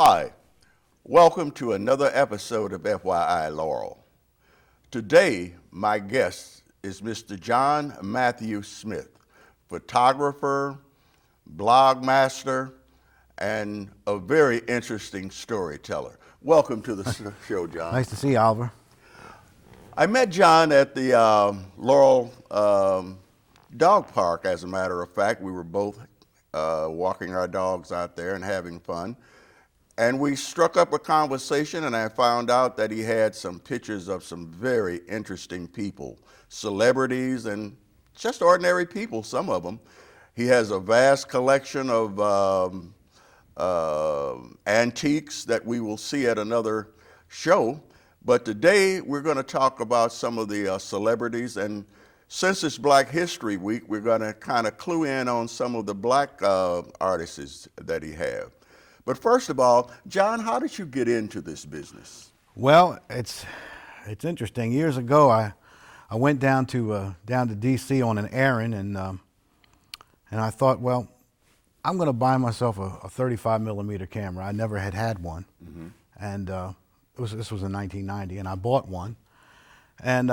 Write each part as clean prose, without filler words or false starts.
Hi, welcome to another episode of FYI Laurel. Today, my guest is Mr. John Matthew Smith, photographer, blog master, and a very interesting storyteller. Welcome to the show, John. Nice to see you, Oliver. I met John at the Laurel Dog Park, as a matter of fact. We were both walking our dogs out there and having fun. And we struck up a conversation, and I found out that he had some pictures of some very interesting people, celebrities and just ordinary people, some of them. He has a vast collection of antiques that we will see at another show. But today we're going to talk about some of the celebrities, and since it's Black History Week, we're going to kind of clue in on some of the black artists that he has. But first of all, John, how did you get into this business? Well, it's interesting. Years ago, I went down to D.C. on an errand, and I thought, well, I'm going to buy myself a 35 millimeter camera. I never had one, and this was in 1990, and I bought one, and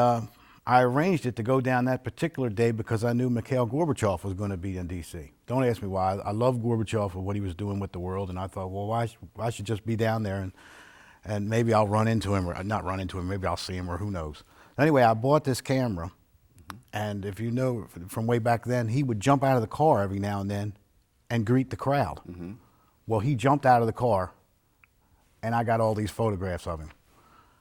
I arranged it to go down that particular day because I knew Mikhail Gorbachev was going to be in D.C. Don't ask me why. I love Gorbachev for what he was doing with the world, and I thought, well, why should just be down there, and maybe I'll run into him, or not run into him, maybe I'll see him, or who knows. Anyway, I bought this camera, and if you know from way back then, he would jump out of the car every now and then and greet the crowd. Well, he jumped out of the car, and I got all these photographs of him.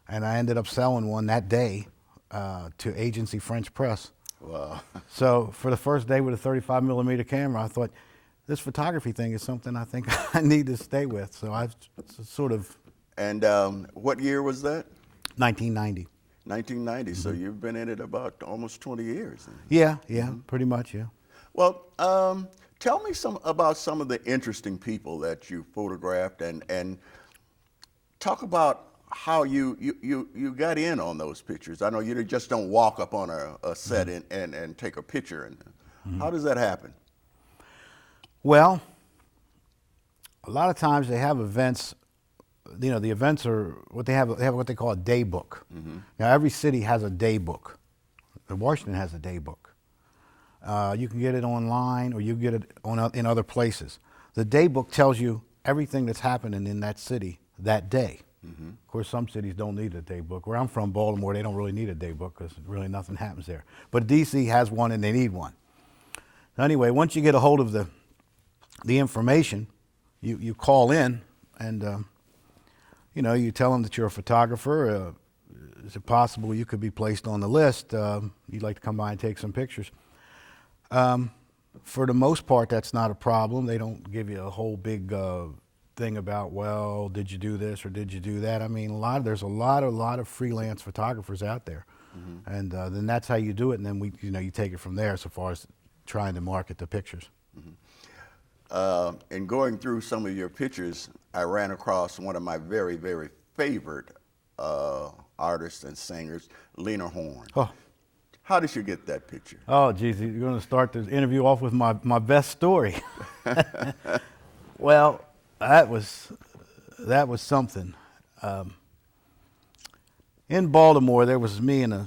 And I ended up selling one that day to Agency French Press. Wow. So for the first day with a 35 millimeter camera, I thought, this photography thing is something I think I need to stay with. So I've sort of... And what year was that? 1990. 1990, so you've been in it about almost 20 years. Yeah, pretty much, yeah. Well, tell me about some of the interesting people that you photographed, and talk about how you got in on those pictures. I know you just don't walk up on a set and take a picture. And how does that happen? Well, a lot of times they have events. You know, the events are what they have what they call a day book. Now every city has a day book. Washington has a day book. You can get it online, or you get it in other places. The day book tells you everything that's happening in that city that day. Of course, some cities don't need a day book. Where I'm from, Baltimore, they don't really need a day book because really nothing happens there. But D.C. has one, and they need one. Anyway, once you get a hold of the information, you call in, and you tell them that you're a photographer. Is it possible you could be placed on the list? You'd like to come by and take some pictures. For the most part, that's not a problem. They don't give you a whole big thing about, well, did you do this or did you do that? I mean, there's a lot of freelance photographers out there, and then that's how you do it. And then you take it from there, so far as trying to market the pictures. In going through some of your pictures, I ran across one of my very, very favorite artists and singers, Lena Horne. Oh. How did you get that picture? Oh, geez, you're going to start this interview off with my best story. Well, that was something. In Baltimore, there was me and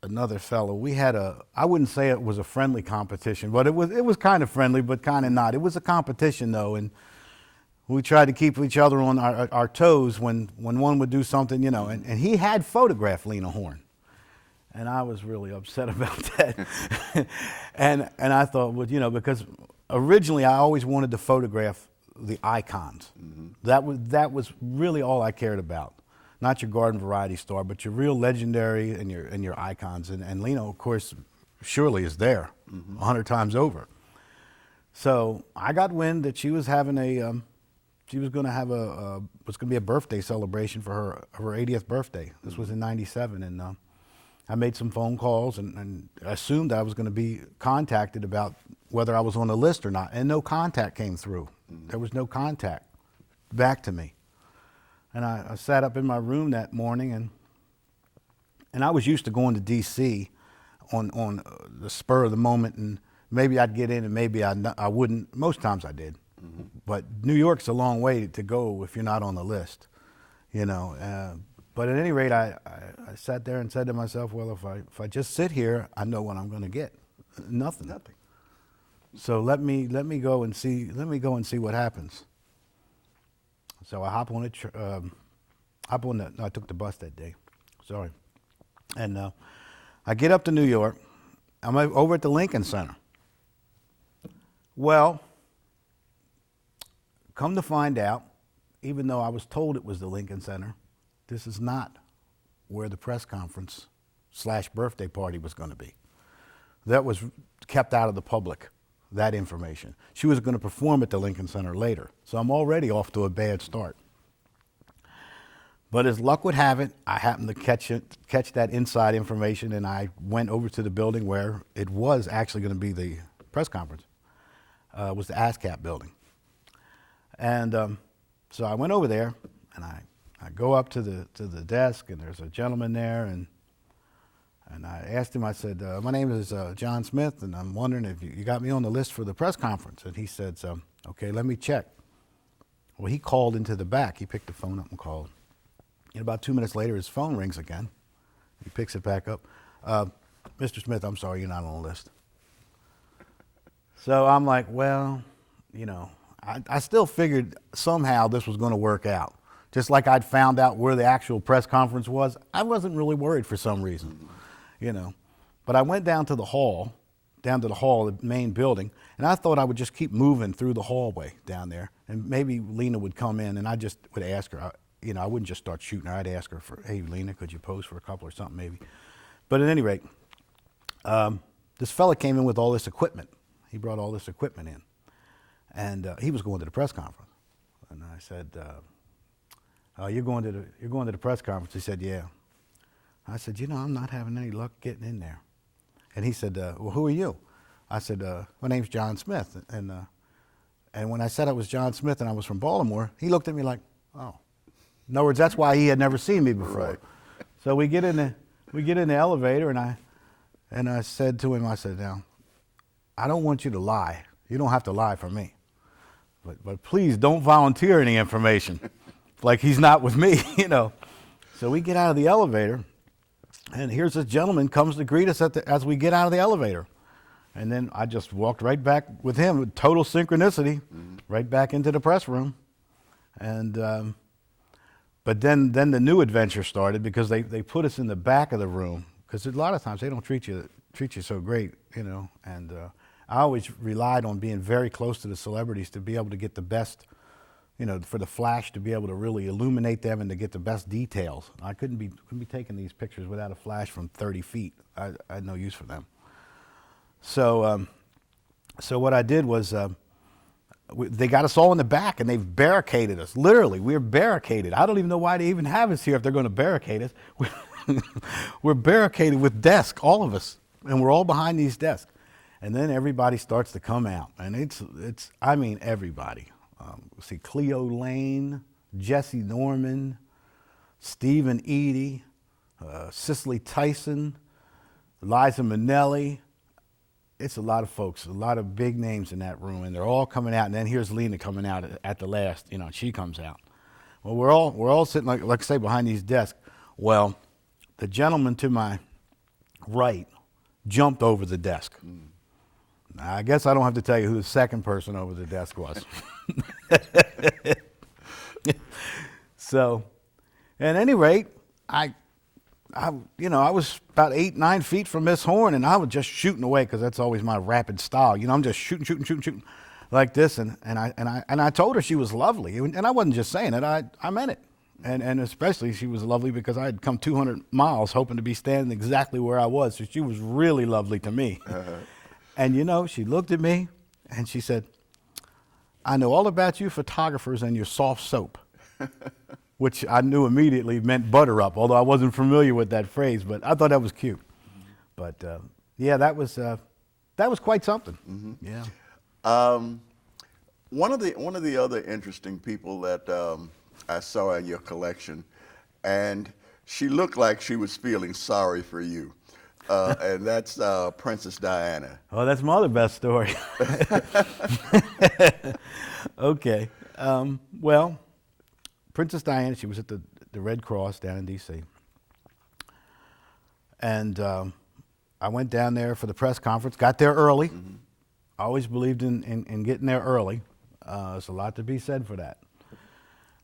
another fellow. We had I wouldn't say it was a friendly competition, but it was kind of friendly, but kind of not. It was a competition, though, and we tried to keep each other on our toes when one would do something, and he had photographed Lena Horne. And I was really upset about that. and I thought, well, because originally I always wanted to photograph the icons. That was really all I cared about. Not your garden variety star, but your real legendary and your icons. And Lena, of course, surely is there 100 times over. So I got wind that she was having she was going to have was going to be a birthday celebration for her 80th birthday. This was in '97, and I made some phone calls and assumed I was going to be contacted about whether I was on the list or not, and no contact came through. There was no contact back to me. And I sat up in my room that morning, and I was used to going to D.C. on the spur of the moment, and maybe I'd get in and maybe I wouldn't. Most times I did. But New York's a long way to go if you're not on the list, you know. But at any rate, I sat there and said to myself, well, if I just sit here, I know what I'm going to get. Nothing. Nothing. So let me go and see what happens. So I hop on I took the bus that day. Sorry. And I get up to New York. I'm over at the Lincoln Center. Well, come to find out, even though I was told it was the Lincoln Center, this is not where the press conference / birthday party was going to be. That was kept out of the public, that information. She was going to perform at the Lincoln Center later, so I'm already off to a bad start. But as luck would have it, I happened to catch that inside information, and I went over to the building where it was actually going to be the press conference. It was the ASCAP building. And so I went over there, and I go up to the desk, and there's a gentleman there, and I asked him, I said, my name is John Smith, and I'm wondering if you got me on the list for the press conference. And he said, okay, let me check. Well, he called into the back. He picked the phone up and called. And about 2 minutes later, his phone rings again. He picks it back up. Mr. Smith, I'm sorry, you're not on the list. So I'm like, well, you know, I still figured somehow this was going to work out. Just like I'd found out where the actual press conference was, I wasn't really worried for some reason, you know. But I went down to the hall, the main building, and I thought I would just keep moving through the hallway down there, and maybe Lena would come in, and I just would ask her, you know, I wouldn't just start shooting her. I'd ask her for, hey, Lena, could you pose for a couple or something maybe? But at any rate, this fella came in with all this equipment. He brought all this equipment in, and he was going to the press conference. And I said, you're going to the press conference? He said, yeah. I said, you know, I'm not having any luck getting in there. And he said, well, who are you? I said, my name's John Smith. And when I said I was John Smith and I was from Baltimore, he looked at me like, oh. In other words, that's why he had never seen me before. Right. So we get in the elevator, and I said to him, I said, now, I don't want you to lie. You don't have to lie for me. But please don't volunteer any information. Like he's not with me, you know. So we get out of the elevator, and here's this gentleman comes to greet us as we get out of the elevator. And then I just walked right back with him with total synchronicity, right back into the press room. And but then the new adventure started because they put us in the back of the room because a lot of times they don't treat you so great, you know. And I always relied on being very close to the celebrities to be able to get the best, you know, for the flash to be able to really illuminate them and to get the best details. I couldn't be taking these pictures without a flash from 30 feet. I had no use for them. So what I did was they got us all in the back and they've barricaded us. Literally, we're barricaded. I don't even know why they even have us here if they're going to barricade us. We're barricaded with desks, all of us, and we're all behind these desks. And then everybody starts to come out, and it's I mean everybody. See Cleo Lane, Jesse Norman, Stephen Eady, Cicely Tyson, Liza Minnelli. It's a lot of folks, a lot of big names in that room, and they're all coming out. And then here's Lena coming out at the last. You know, she comes out. Well, we're all sitting like I say behind these desks. Well, the gentleman to my right jumped over the desk. Now, I guess I don't have to tell you who the second person over the desk was. So, at any rate, I was about 8-9 feet from Miss Horn, and I was just shooting away because that's always my rapid style. You know, I'm just shooting like this, and I told her she was lovely, and I wasn't just saying it. I meant it, and especially she was lovely because I had come 200 miles hoping to be standing exactly where I was. So she was really lovely to me. And you know, she looked at me and she said, "I know all about you photographers and your soft soap." Which I knew immediately meant butter up, although I wasn't familiar with that phrase, but I thought that was cute. But yeah, that was quite something. Yeah. One of the other interesting people that I saw in your collection, and she looked like she was feeling sorry for you. And that's Princess Diana. Oh, that's my other best story. Okay. Well, Princess Diana, she was at the Red Cross down in D.C. And I went down there for the press conference, got there early. I always believed in getting there early. There's a lot to be said for that.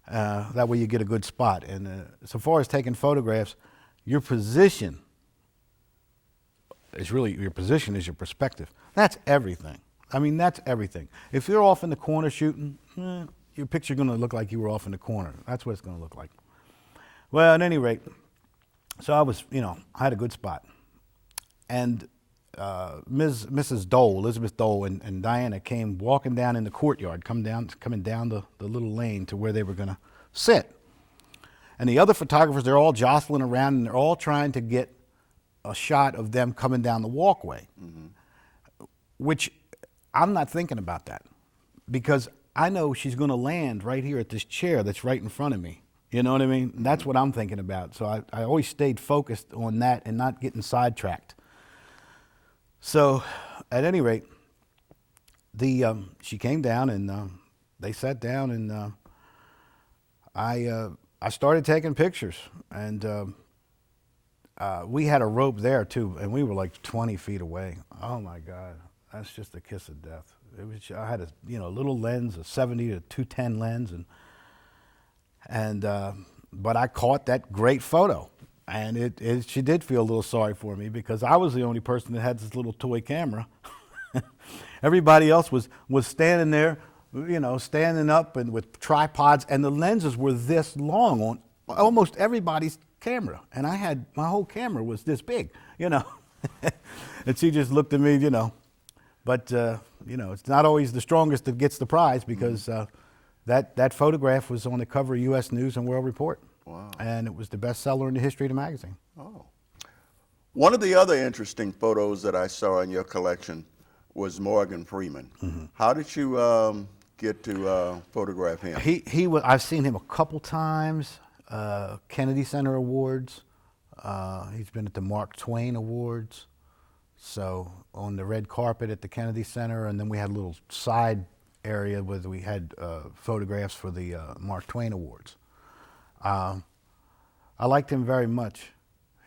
That way you get a good spot. And so far as taking photographs, your position is really, your position is your perspective. That's everything. I mean, that's everything. If you're off in the corner shooting, your picture's going to look like you were off in the corner. That's what it's going to look like. Well, at any rate, so I was, I had a good spot. And Mrs. Dole, Elizabeth Dole, and Diana came walking down in the courtyard, coming down the little lane to where they were going to sit. And the other photographers, they're all jostling around, and they're all trying to get a shot of them coming down the walkway, which I'm not thinking about that, because I know she's going to land right here at this chair that's right in front of me. You know what I mean? That's what I'm thinking about. So I always stayed focused on that and not getting sidetracked. So, at any rate, she came down and they sat down, and I started taking pictures, and we had a rope there too, and we were like 20 feet away. Oh my God, that's just a kiss of death. It was, I had a little lens, a 70 to 210 lens, but I caught that great photo. And she did feel a little sorry for me, because I was the only person that had this little toy camera. Everybody else was standing there, standing up and with tripods, and the lenses were this long on almost everybody's camera. And my whole camera was this big, And she just looked at me, But, it's not always the strongest that gets the prize, because that photograph was on the cover of U.S. News and World Report. Wow. And it was the bestseller in the history of the magazine. Oh. One of the other interesting photos that I saw in your collection was Morgan Freeman. How did you get to photograph him? I've seen him a couple times, Kennedy Center Awards. He's been at the Mark Twain Awards. So on the red carpet at the Kennedy Center, and then we had a little side area where we had photographs for the Mark Twain Awards. I liked him very much.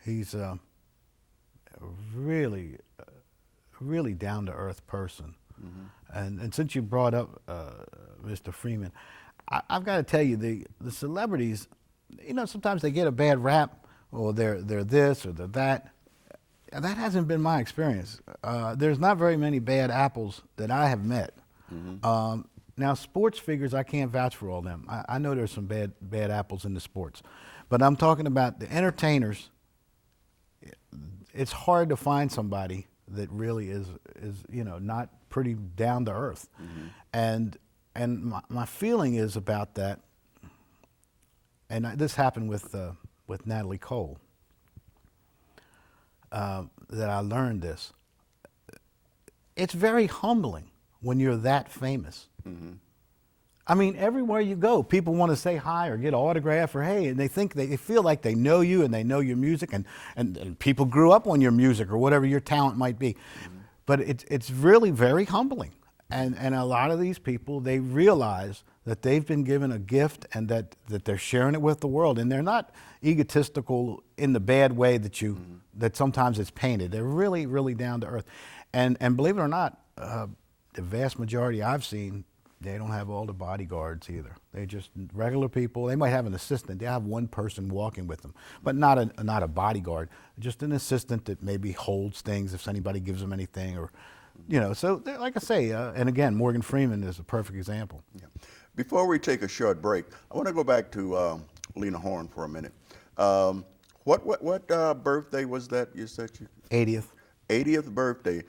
He's a really down-to-earth person. And since you brought up Mr. Freeman, I've got to tell you, the celebrities, sometimes they get a bad rap, or they're this or they're that. And that hasn't been my experience. There's not very many bad apples that I have met. Now, sports figures, I can't vouch for all them. I know there's some bad apples in the sports. But I'm talking about the entertainers. It's hard to find somebody that really is not pretty down to earth. And my feeling is about that, and this happened with Natalie Cole, that I learned this. It's very humbling when you're that famous. I mean, everywhere you go, people want to say hi or get an autograph or hey, and they feel like they know you and they know your music, and people grew up on your music or whatever your talent might be. But it's really very humbling. And a lot of these people, they realize that they've been given a gift, and that they're sharing it with the world. And they're not egotistical in the bad way that sometimes it's painted. They're really, really down to earth. And believe it or not, the vast majority I've seen, they don't have all the bodyguards either. They're just regular people. They might have an assistant. They have one person walking with them, but not a bodyguard. Just an assistant that maybe holds things if anybody gives them anything, or, So like I say, and again, Morgan Freeman is a perfect example. Yeah. Before we take a short break, I want to go back to Lena Horne for a minute. What birthday was that you said? 80th. 80th birthday,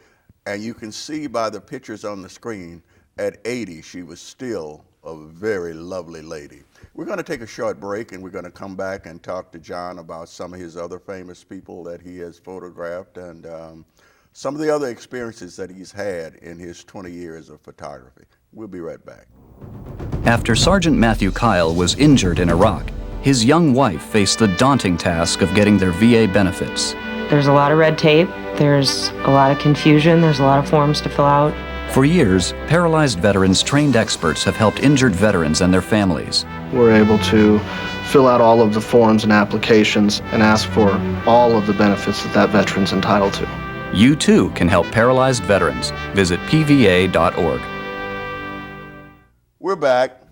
and you can see by the pictures on the screen, at 80, she was still a very lovely lady. We're going to take a short break, and we're going to come back and talk to John about some of his other famous people that he has photographed, and some of the other experiences that he's had in his 20 years of photography. We'll be right back. After Sergeant Matthew Kyle was injured in Iraq, his young wife faced the daunting task of getting their VA benefits. There's a lot of red tape, there's a lot of confusion, there's a lot of forms to fill out. For years, Paralyzed Veterans trained experts have helped injured veterans and their families. We're able to fill out all of the forms and applications and ask for all of the benefits that that veteran's entitled to. You too can help paralyzed veterans. Visit pva.org. We're back,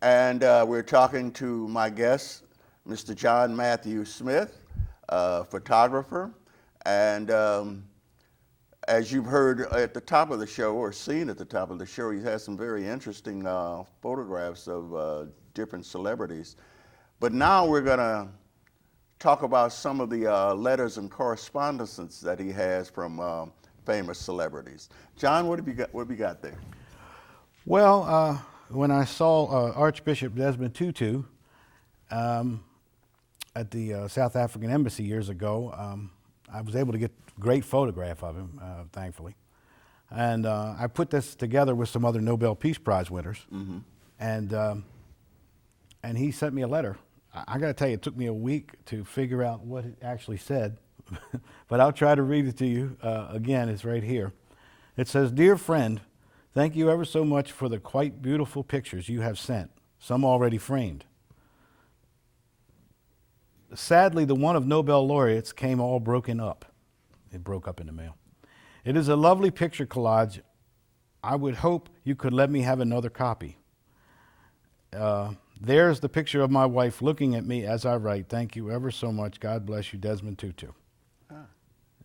and we're talking to my guest, Mr. John Matthew Smith, photographer. And as you've heard at the top of the show, or seen at the top of the show, he has some very interesting photographs of different celebrities. But now we're going to talk about some of the letters and correspondences that he has from famous celebrities. John, what have you got there? Well, when I saw Archbishop Desmond Tutu at the South African Embassy years ago, I was able to get a great photograph of him, thankfully. And I put this together with some other Nobel Peace Prize winners. Mm-hmm. And he sent me a letter. I got to tell you, it took me a week to figure out what it actually said, but I'll try to read it to you. Again, it's right here. It says, "Dear friend, thank you ever so much for the quite beautiful pictures you have sent, some already framed. Sadly, the one of Nobel laureates came all broken up." It broke up in the mail. "It is a lovely picture collage. I would hope you could let me have another copy. There's the picture of my wife looking at me as I write. Thank you ever so much. God bless you, Desmond Tutu." Ah.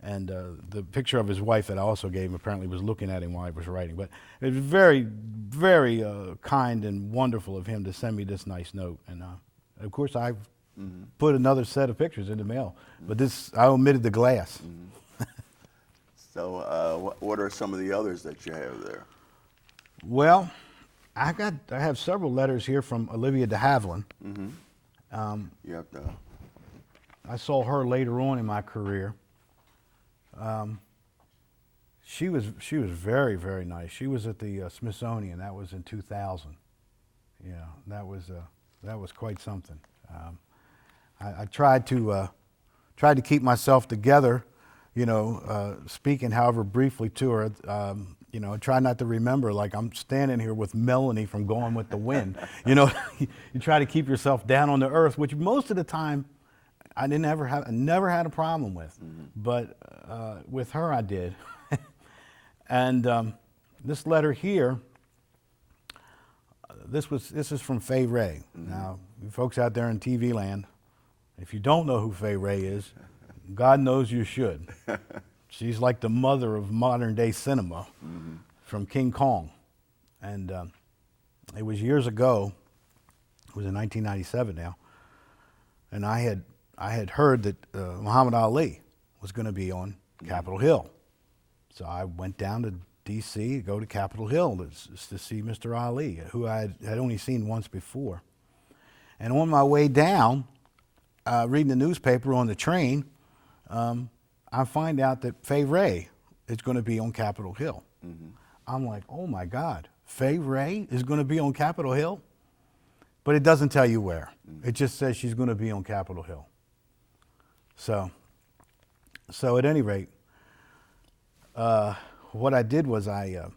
And the picture of his wife that I also gave him apparently was looking at him while he was writing. But it was very, very kind and wonderful of him to send me this nice note. And of course, I've put another set of pictures in the mail, but this, I omitted the glass. So what are some of the others that you have there? Well, I have several letters here from Olivia de Havilland. I saw her later on in my career. She was very, very nice. She was at the Smithsonian. That was in 2000. Yeah, that was quite something. I tried to keep myself together, speaking however briefly to her. Try not to remember like I'm standing here with Melanie from Gone with the Wind. You try to keep yourself down on the earth, which most of the time I never had a problem with. But with her I did. And this letter here, this is from Fay Wray. Now, you folks out there in TV land, if you don't know who Fay Wray is, God knows you should. She's like the mother of modern day cinema, from King Kong. And it was years ago, it was in 1997 now, and I had heard that Muhammad Ali was going to be on Capitol Hill. So I went down to D.C. to go to Capitol Hill to see Mr. Ali, who I had only seen once before. And on my way down, reading the newspaper on the train, I find out that Fay Wray is going to be on Capitol Hill. I'm like, oh my God, Fay Wray is going to be on Capitol Hill? But it doesn't tell you where. It just says she's going to be on Capitol Hill. So at any rate, what I did was I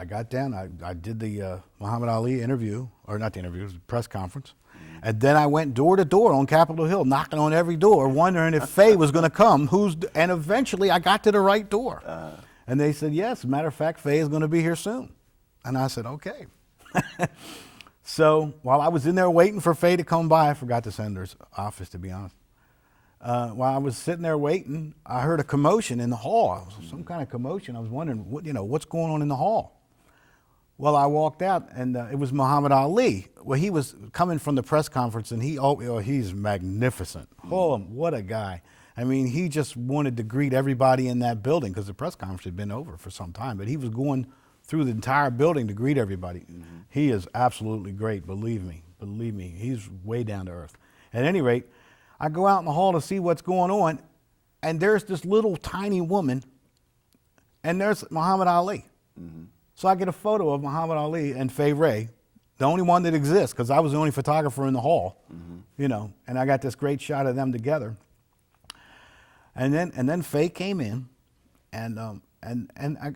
got down, I did the Muhammad Ali interview, or not the interview, it was a press conference. And then I went door to door on Capitol Hill, knocking on every door, wondering if Fay was going to come. And eventually I got to the right door. And they said, yes, as a matter of fact, Fay is going to be here soon. And I said, okay. So while I was in there waiting for Fay to come by, I forgot to send her office, to be honest. While I was sitting there waiting, I heard a commotion in the hall. Some kind of commotion. I was wondering, what's going on in the hall? Well, I walked out, and it was Muhammad Ali. Well, he was coming from the press conference, and he's magnificent. Oh, what a guy. I mean, he just wanted to greet everybody in that building, because the press conference had been over for some time, but he was going through the entire building to greet everybody. He is absolutely great, believe me. He's way down to earth. At any rate, I go out in the hall to see what's going on, and there's this little tiny woman, and there's Muhammad Ali. So I get a photo of Muhammad Ali and Fay Wray, the only one that exists, because I was the only photographer in the hall, and I got this great shot of them together. And then Faye came in, and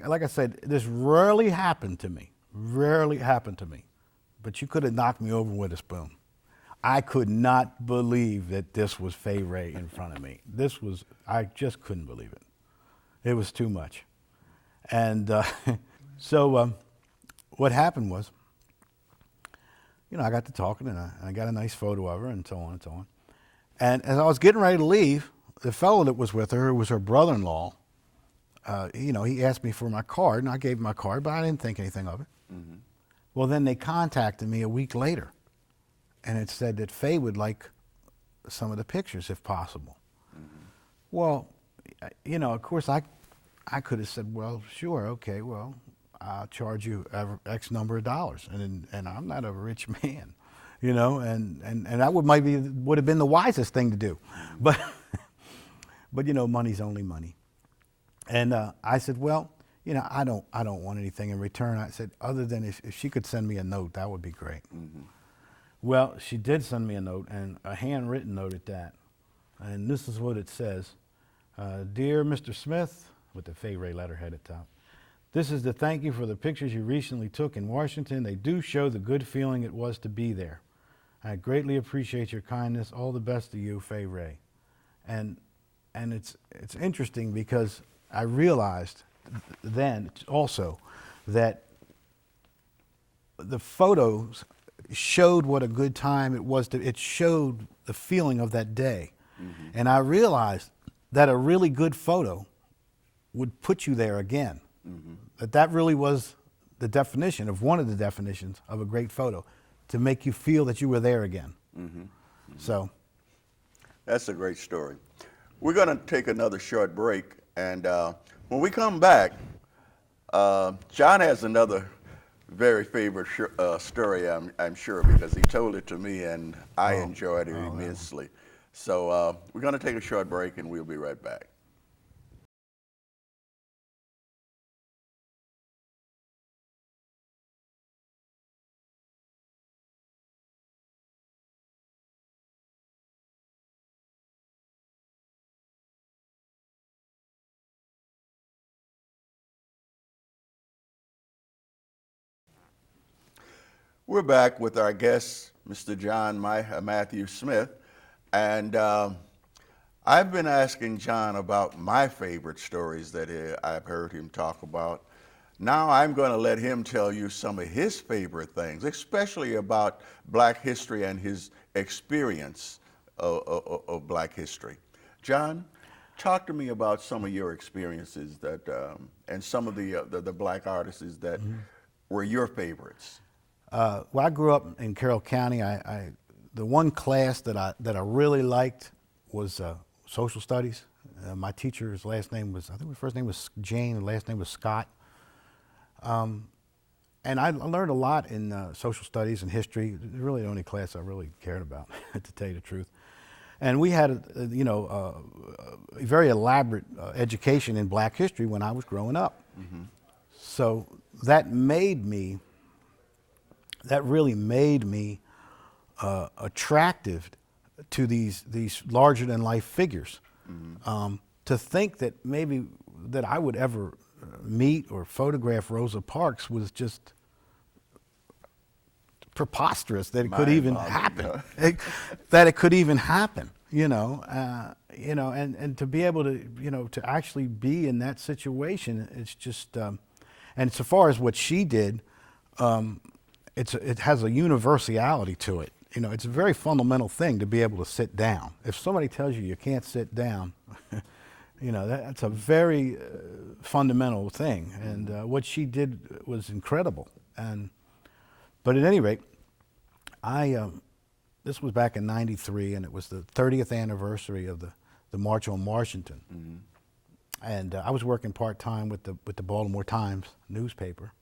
like I said, this rarely happened to me. Rarely happened to me. But you could have knocked me over with a spoon. I could not believe that this was Faye Ray in front of me. I just couldn't believe it. It was too much. And so what happened was, I got to talking, and I got a nice photo of her, and so on and so on. And as I was getting ready to leave, the fellow that was with her, who was her brother-in-law, he asked me for my card, and I gave him my card, but I didn't think anything of it. Mm-hmm. Well, then they contacted me a week later, and it said that Faye would like some of the pictures if possible. Mm-hmm. Well, of course, I could have said, well, sure, okay, well, I'll charge you X number of dollars, and I'm not a rich man, and that would have been the wisest thing to do, but money's only money, and I said, well, I don't want anything in return. I said, other than if she could send me a note, that would be great. Mm-hmm. Well, she did send me a note, and a handwritten note at that, and this is what it says: "Dear Mr. Smith," with the Faye Ray letterhead at top. "This is to thank you for the pictures you recently took in Washington. They do show the good feeling it was to be there. I greatly appreciate your kindness. All the best to you, Faye Ray." And it's interesting because I realized then also that the photos showed what a good time it was. It showed the feeling of that day. Mm-hmm. And I realized that a really good photo would put you there again. Mm-hmm. That really was the definition of one of the definitions of a great photo, to make you feel that you were there again. Mm-hmm. Mm-hmm. So that's a great story. We're going to take another short break, and when we come back, John has another very favorite story, I'm sure, because he told it to me, and I enjoyed it immensely. So we're going to take a short break, and we'll be right back. We're back with our guest, Mr. John Matthew Smith, and I've been asking John about my favorite stories that I've heard him talk about. Now I'm going to let him tell you some of his favorite things, especially about Black history and his experience of Black history. John, talk to me about some of your experiences and some of the Black artists that were your favorites. Well, I grew up in Carroll County. The one class that I really liked was social studies. My teacher's last name was, I think her first name was Jane, and last name was Scott. And I learned a lot in social studies and history. Really the only class I really cared about, to tell you the truth. And we had a very elaborate education in Black history when I was growing up. Mm-hmm. So that really made me attractive to these larger than life figures. Mm-hmm. To think that maybe that I would ever meet or photograph Rosa Parks was just preposterous that it could even happen. That it could even happen, and to be able to, to actually be in that situation, it's just, and so far as what she did, it has a universality to it. It's a very fundamental thing to be able to sit down. If somebody tells you can't sit down, that's a very fundamental thing. And what she did was incredible. But at any rate, this was back in '93, and it was the 30th anniversary of the March on Washington. Mm-hmm. And I was working part-time with the Baltimore Times newspaper.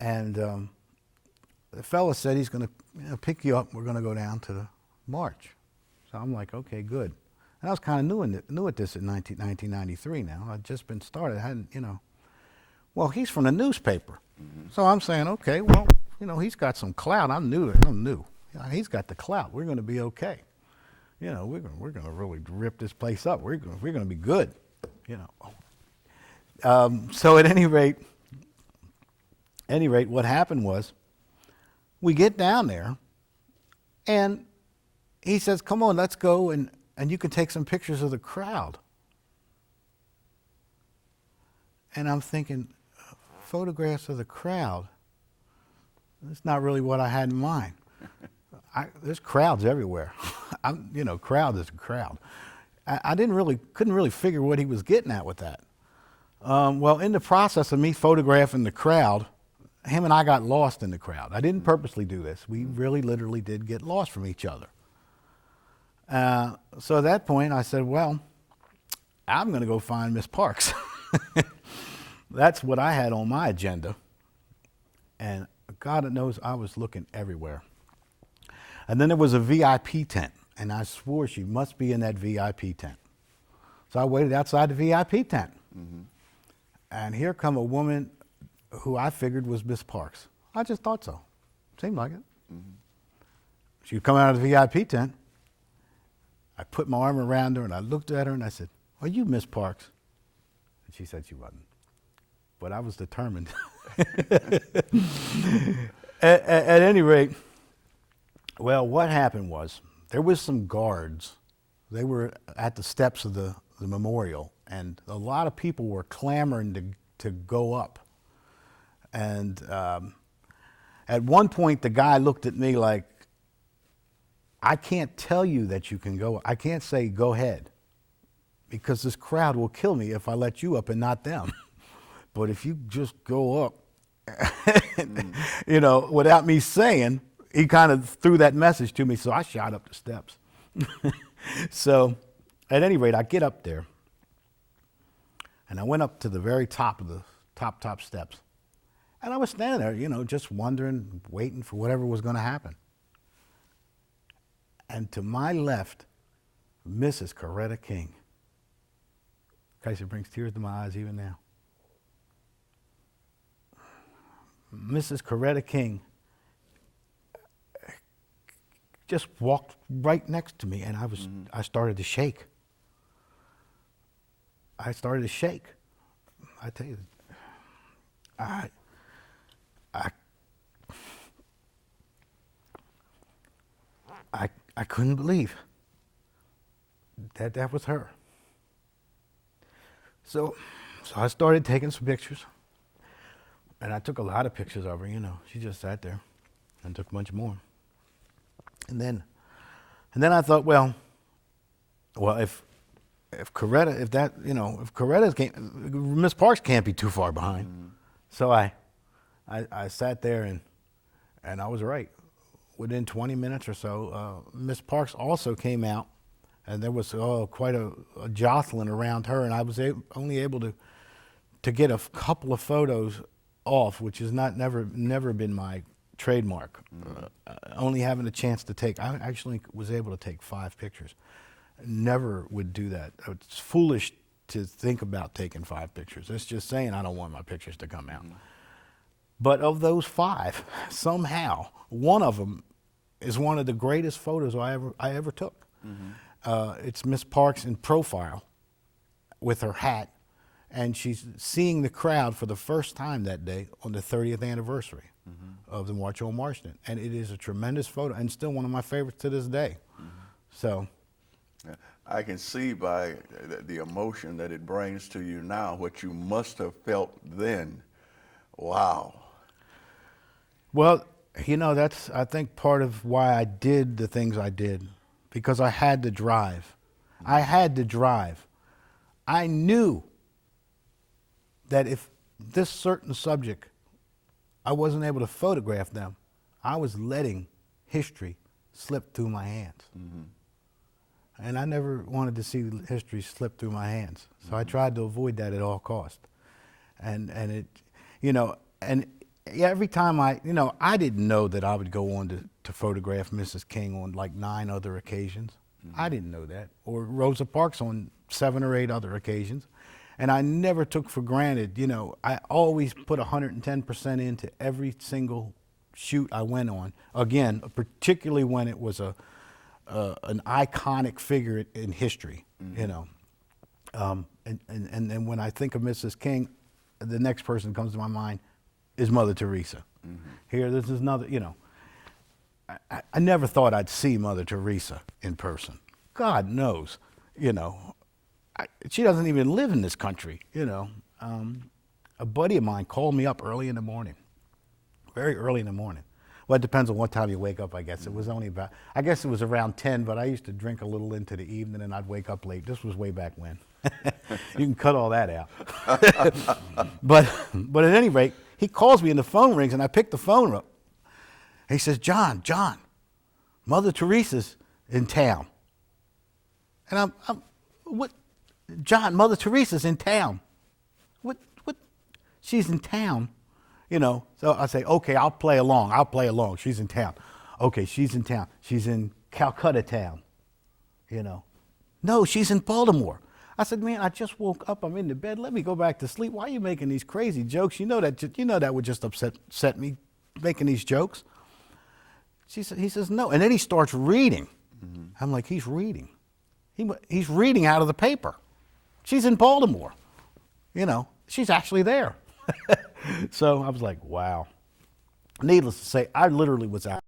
And the fellow said he's going to pick you up. We're going to go down to the march. So I'm like, okay, good. And I was kind of new at this in 1993 now. I'd just been started. I hadn't, Well, he's from the newspaper. Mm-hmm. So I'm saying, okay, well, he's got some clout. I'm new. He's got the clout. We're going to be okay. you know, we're gonna really rip this place up. We're gonna be good, you know. So at any rate, what happened was, we get down there, and he says, "Come on, let's go, and you can take some pictures of the crowd." And I'm thinking, photographs of the crowd. That's not really what I had in mind. There's crowds everywhere. You know, crowd is a crowd. I couldn't really figure what he was getting at with that. Well, in the process of me photographing the crowd, him and I got lost in the crowd. I didn't purposely do this. We really literally did get lost from each other. So at that point, I said, well, I'm going to go find Miss Parks. That's what I had on my agenda. And God knows I was looking everywhere. And then there was a VIP tent, and I swore she must be in that VIP tent. So I waited outside the VIP tent. Mm-hmm. And here come a woman who I figured was Miss Parks. I just thought so. Seemed like it. Mm-hmm. She would come out of the VIP tent. I put my arm around her, and I looked at her, and I said, "Are you Miss Parks?" And she said she wasn't. But I was determined. At any rate, well, what happened was there was some guards. They were at the steps of the memorial, and a lot of people were clamoring to go up. And at one point, the guy looked at me like, "I can't tell you that you can go. I can't say go ahead, because this crowd will kill me if I let you up and not them. But if you just go up," you know, without me saying, he kind of threw that message to me, so I shot up the steps. So at any rate, I get up there, and I went up to the very top of the top steps. And I was standing there, you know, just wondering, waiting for whatever was going to happen. And to my left, Mrs. Coretta King. Kaiser brings tears to my eyes even now. Mrs. Coretta King just walked right next to me, and I started to shake. I started to shake. I tell you, I couldn't believe that was her. So I started taking some pictures, and I took a lot of pictures of her. You know, she just sat there, and took a bunch more. And then I thought, well, if Coretta, if Coretta's Miss Parks can't be too far behind. Mm-hmm. So I sat there, and I was right. Within 20 minutes or so, Miss Parks also came out, and there was quite a jostling around her, and I was only able to get a couple of photos off, which is never been my trademark. Mm-hmm. Only having a chance to take, I actually was able to take 5 pictures. Never would do that. It's foolish to think about taking 5 pictures. It's just saying I don't want my pictures to come out. Mm-hmm. But of those 5, somehow, one of them is one of the greatest photos I ever took. Mm-hmm. It's Miss Parks in profile with her hat, and she's seeing the crowd for the first time that day on the 30th anniversary of the March on Washington. And it is a tremendous photo, and still one of my favorites to this day. Mm-hmm. So, I can see by the emotion that it brings to you now what you must have felt then. Wow. Well, you know, that's, I think, part of why I did the things I did, because I had to drive. I had to drive. I knew that if this certain subject, I wasn't able to photograph them, I was letting history slip through my hands. Mm-hmm. And I never wanted to see history slip through my hands. So I tried to avoid that at all costs. And it, you know, and every time I didn't know that I would go on to photograph Mrs. King on like 9 other occasions. Mm-hmm. I didn't know that. Or Rosa Parks on 7 or 8 other occasions. And I never took for granted, you know, I always put 110% into every single shoot I went on. Again, particularly when it was a an iconic figure in history, you know. And when I think of Mrs. King, the next person that comes to my mind is Mother Teresa. Here, this is another, you know. I never thought I'd see Mother Teresa in person. God knows, you know. She doesn't even live in this country, you know. A buddy of mine called me up early in the morning, very early in the morning. Well, it depends on what time you wake up, I guess. It was only about, I guess it was around 10, but I used to drink a little into the evening and I'd wake up late. This was way back when. You can cut all that out. But at any rate, he calls me and the phone rings and I pick the phone up. He says, John, Mother Teresa's in town. And I'm what? John, Mother Teresa's in town. What? She's in town. You know, so I say, okay, I'll play along. She's in town. Okay, she's in town. She's in Calcutta town. You know, no, she's in Baltimore. I said, man, I just woke up. I'm in the bed. Let me go back to sleep. Why are you making these crazy jokes? You know that would just upset me, making these jokes. He says, no. And then he starts reading. I'm like, he's reading. He's reading out of the paper. She's in Baltimore. You know, she's actually there. So I was like, wow. Needless to say, I literally was out.